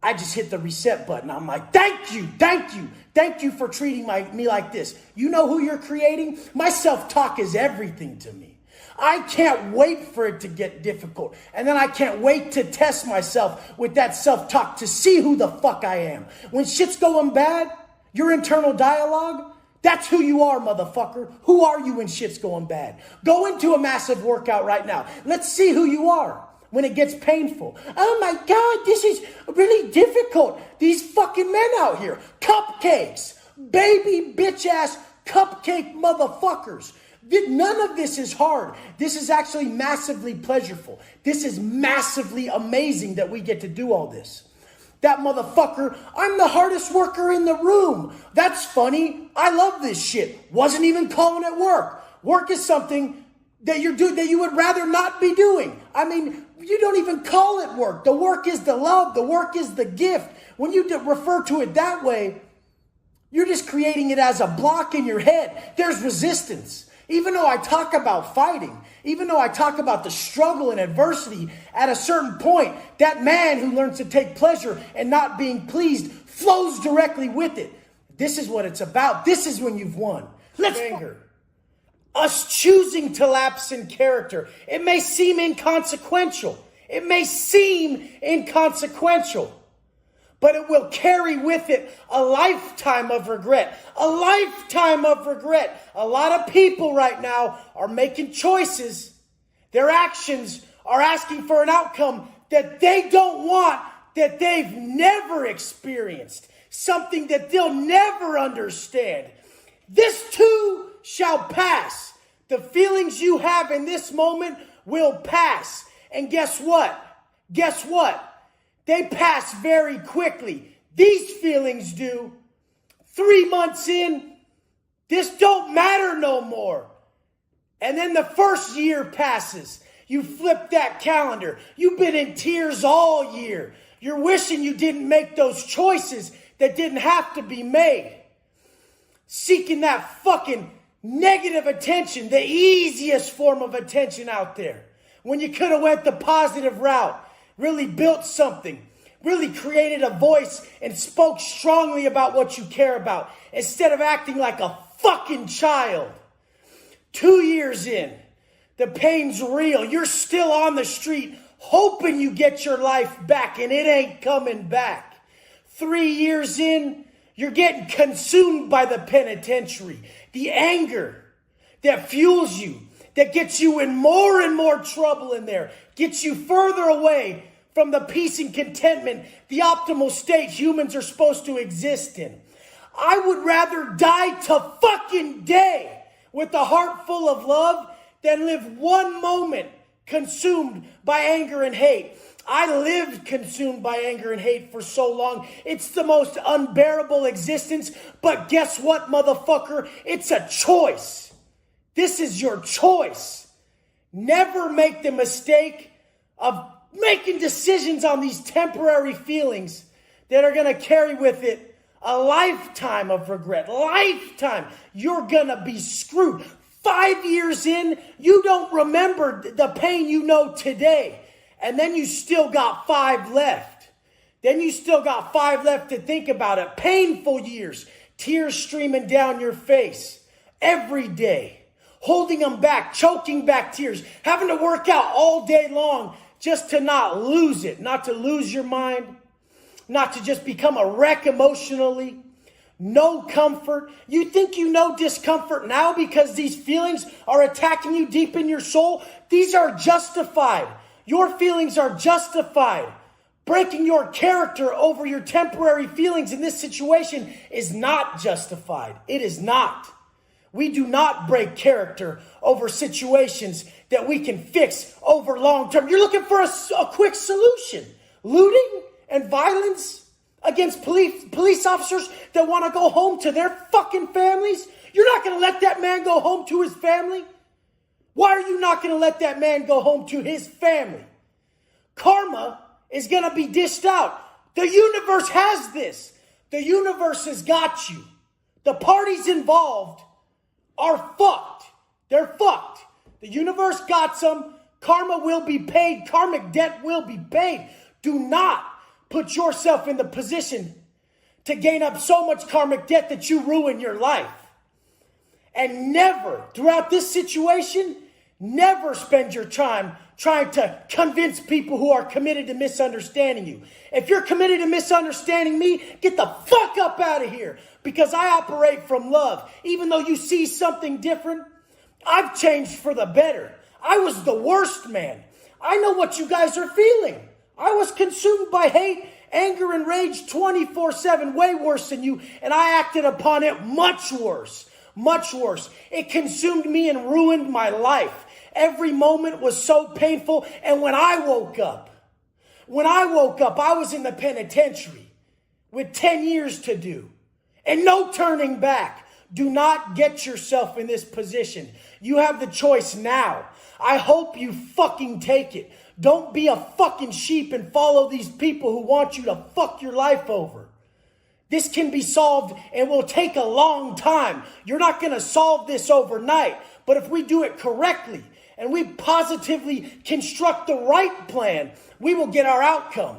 I just hit the reset button. I'm like, thank you for treating me like this. You know who you're creating? My self-talk is everything to me. I can't wait for it to get difficult. And then I can't wait to test myself with that self-talk to see who the fuck I am. When shit's going bad, your internal dialogue, that's who you are, motherfucker. Who are you when shit's going bad? Go into a massive workout right now. Let's see who you are when it gets painful. Oh my God, this is really difficult. These fucking men out here. Cupcakes. Baby bitch ass cupcake motherfuckers. None of this is hard. This is actually massively pleasurable. This is massively amazing that we get to do all this. That motherfucker, I'm the hardest worker in the room. That's funny. I love this shit. Wasn't even calling it work. Work is something that you would rather not be doing. I mean, you don't even call it work. The work is the love. The work is the gift. When you refer to it that way, you're just creating it as a block in your head. There's resistance. Even though I talk about fighting, even though I talk about the struggle and adversity, at a certain point, that man who learns to take pleasure and not being pleased flows directly with it. This is what it's about. This is when you've won. Let's anger. Us choosing to lapse in character. It may seem inconsequential. But it will carry with it a lifetime of regret. A lifetime of regret. A lot of people right now are making choices. Their actions are asking for an outcome that they don't want, that they've never experienced. Something that they'll never understand. This too shall pass. The feelings you have in this moment will pass. And guess what? They pass very quickly. These feelings do. 3 months in, this don't matter no more. And then the first year passes. You flip that calendar. You've been in tears all year. You're wishing you didn't make those choices that didn't have to be made. Seeking that fucking negative attention, the easiest form of attention out there. When you could have went the positive route. Really built something, really created a voice and spoke strongly about what you care about instead of acting like a fucking child. 2 years in, the pain's real. You're still on the street hoping you get your life back and it ain't coming back. 3 years in, you're getting consumed by the penitentiary. The anger that fuels you, that gets you in more and more trouble in there, gets you further away from the peace and contentment, the optimal state humans are supposed to exist in. I would rather die to fucking day with a heart full of love than live one moment consumed by anger and hate. I lived consumed by anger and hate for so long. It's the most unbearable existence. But guess what, motherfucker? It's a choice. This is your choice. Never make the mistake of making decisions on these temporary feelings that are going to carry with it a lifetime of regret. Lifetime. You're going to be screwed. 5 years in, you don't remember the pain you know today. And then you still got 5 left. Then you still got 5 left to think about it. Painful years. Tears streaming down your face every day. Holding them back, choking back tears, having to work out all day long just to not lose it, not to lose your mind, not to just become a wreck emotionally. No comfort. You think you know discomfort now because these feelings are attacking you deep in your soul? These are justified. Your feelings are justified. Breaking your character over your temporary feelings in this situation is not justified. It is not. We do not break character over situations that we can fix over long term. You're looking for a quick solution. Looting and violence against police officers that want to go home to their fucking families. You're not going to let that man go home to his family. Why are you not going to let that man go home to his family? Karma is going to be dished out. The universe has this. The universe has got you. The parties involved are fucked. They're fucked. The universe got some. Karma will be paid. Karmic debt will be paid. Do not put yourself in the position to gain up so much karmic debt that you ruin your life. And never, throughout this situation, never spend your time trying to convince people who are committed to misunderstanding you. If you're committed to misunderstanding me, get the fuck up out of here, because I operate from love. Even though you see something different, I've changed for the better. I was the worst man. I know what you guys are feeling. I was consumed by hate, anger, and rage 24/7, way worse than you, and I acted upon it much worse. Much worse. It consumed me and ruined my life. Every moment was so painful. And when I woke up, I was in the penitentiary with 10 years to do and no turning back. Do not get yourself in this position. You have the choice now. I hope you fucking take it. Don't be a fucking sheep and follow these people who want you to fuck your life over. This can be solved and will take a long time. You're not going to solve this overnight. But if we do it correctly and we positively construct the right plan, we will get our outcome.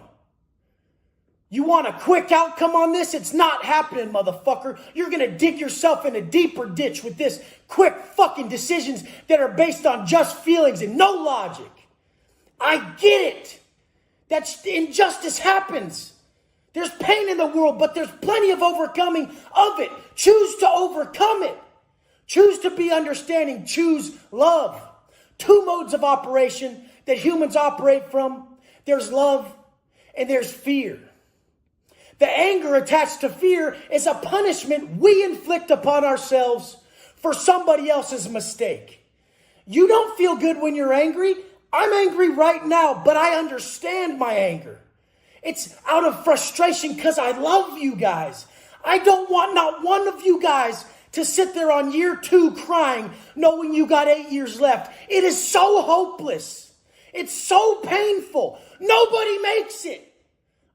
You want a quick outcome on this? It's not happening, motherfucker. You're going to dig yourself in a deeper ditch with this quick fucking decisions that are based on just feelings and no logic. I get it. That injustice happens. There's pain in the world, but there's plenty of overcoming of it. Choose to overcome it. Choose to be understanding. Choose love. Two modes of operation that humans operate from. There's love and there's fear. The anger attached to fear is a punishment we inflict upon ourselves for somebody else's mistake. You don't feel good when you're angry. I'm angry right now, but I understand my anger. It's out of frustration because I love you guys. I don't want not one of you guys to sit there on year 2 crying, knowing you got 8 years left. It is so hopeless. It's so painful. Nobody makes it.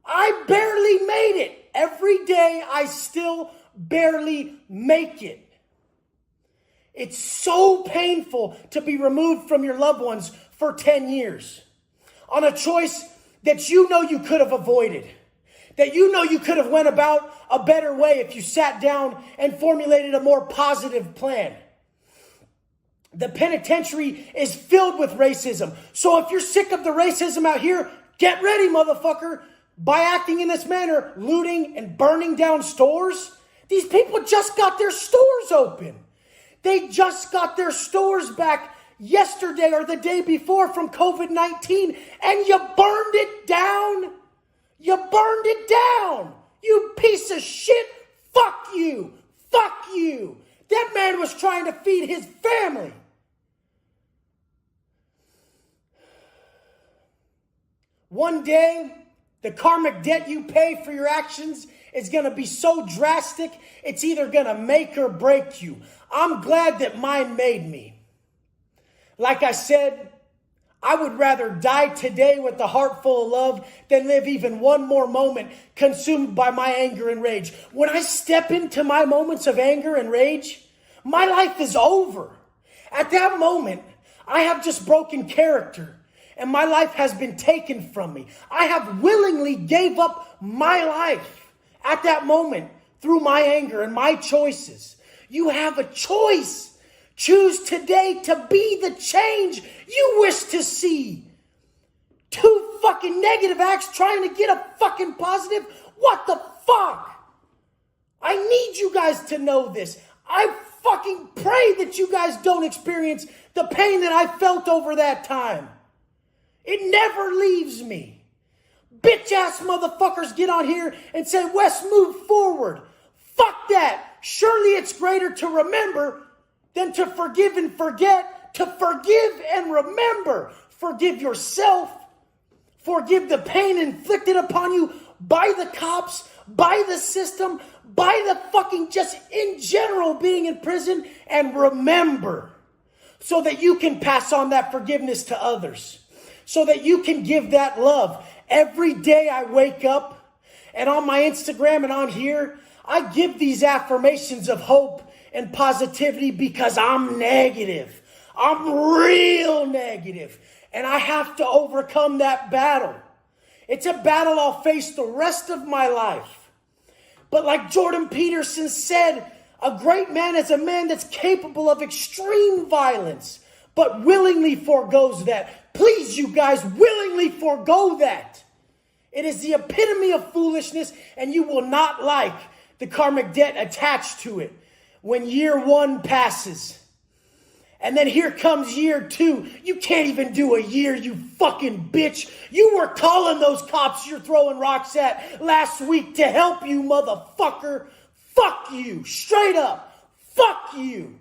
I barely made it. Every day I still barely make it. It's so painful to be removed from your loved ones for 10 years on a choice that you know you could have avoided, that you know you could have went about a better way if you sat down and formulated a more positive plan. The penitentiary is filled with racism. So if you're sick of the racism out here, get ready, motherfucker. By acting in this manner, looting and burning down stores, these people just got their stores open. They just got their stores back yesterday or the day before from COVID-19, and you burned it down. You burned it down. You piece of shit. Fuck you. Fuck you. That man was trying to feed his family. One day, the karmic debt you pay for your actions is going to be so drastic, it's either going to make or break you. I'm glad that mine made me. Like I said, I would rather die today with a heart full of love than live even one more moment consumed by my anger and rage. When I step into my moments of anger and rage, my life is over. At that moment, I have just broken character and my life has been taken from me. I have willingly gave up my life at that moment through my anger and my choices. You have a choice. Choose today to be the change you wish to see. 2 fucking negative acts trying to get a fucking positive. What the fuck? I need you guys to know this. I fucking pray that you guys don't experience the pain that I felt over that time. It never leaves me. Bitch ass motherfuckers get on here and say, Wes, move forward. Fuck that. Surely it's greater to remember than to forgive and forget. To forgive and remember. Forgive yourself. Forgive the pain inflicted upon you by the cops, by the system, by the fucking just in general being in prison. And remember, so that you can pass on that forgiveness to others. So that you can give that love. Every day I wake up and on my Instagram and on here, I give these affirmations of hope and positivity because I'm negative. I'm real negative, and I have to overcome that battle. It's a battle I'll face the rest of my life. But like Jordan Peterson said, a great man is a man that's capable of extreme violence, but willingly forgoes that. Please, you guys, willingly forgo that. It is the epitome of foolishness, and you will not like the karmic debt attached to it when year one passes. And then here comes year two. You can't even do a year, you fucking bitch. You were calling those cops you're throwing rocks at last week to help you, motherfucker. Fuck you. Straight up. Fuck you.